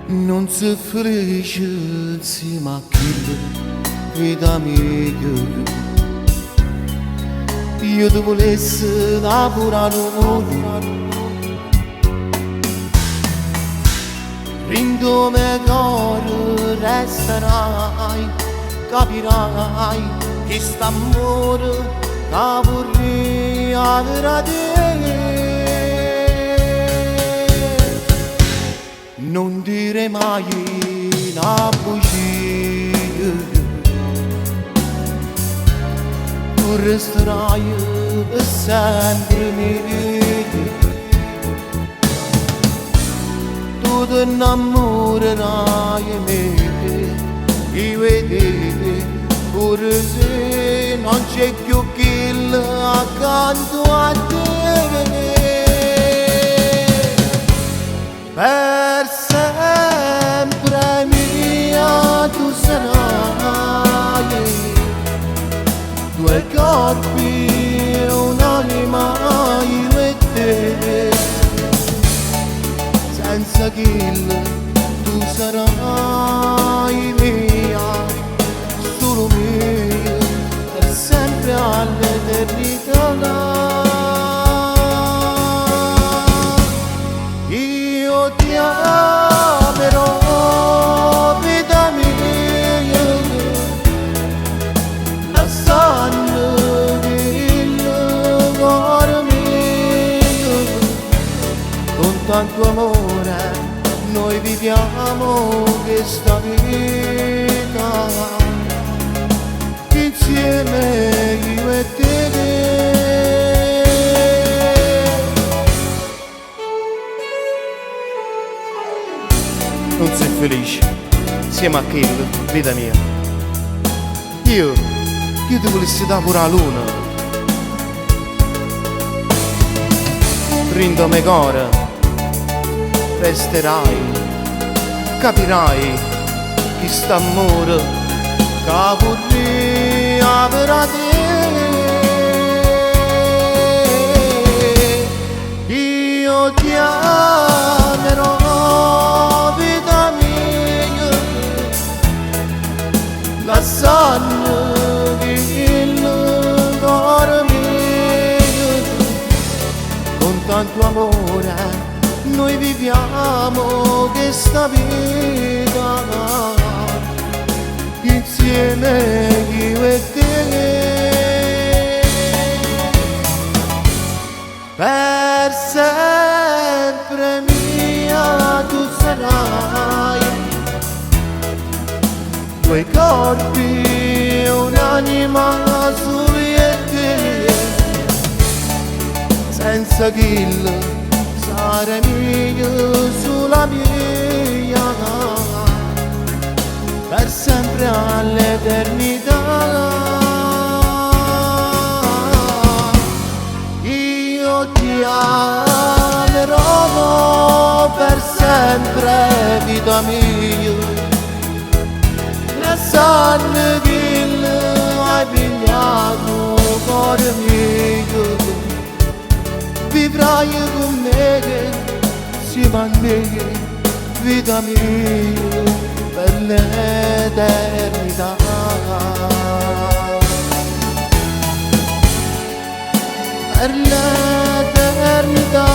Non si felice insieme a chi vita mia. Io ti volessi da pura l'amore, rindo me cuore resterai, capirai che st'amore che vorrei avere a te. Non dire mai una bugia, tu resterai per sempre mia. Tu ti innamorerai di me, io e te, pure se non c'è più chi accanto a te. Per sempre mia tu sarai, due corpi e un'anima io e te. Senza kill tu sarai mia, solo mia, per sempre all'eternità. Io ti amerò, vita mia, lasciando il cuore mio. Con tanto amore noi viviamo questa vita, insieme io e te. Non sei felice insieme a chi, vita mia? Io ti volessi dare pure la luna, rindo me cuore resterai, capirai chi st'amore che vorrei avere a te. Io ti amerò, vita mia, lasciando il cuore mio. Con tanto amore noi viviamo questa vita, insieme io e te. Per sempre mia tu sarai, due corpi e un'anima solo io e te. Senza kill sarai mia, sulla mia, per sempre all'eternità. Io ti amerò per sempre, vita mia, lasciando che hai pigliato cuore mio. Vivrai con me, insieme a me, vita mia, per l'eternità. Per l'eternità.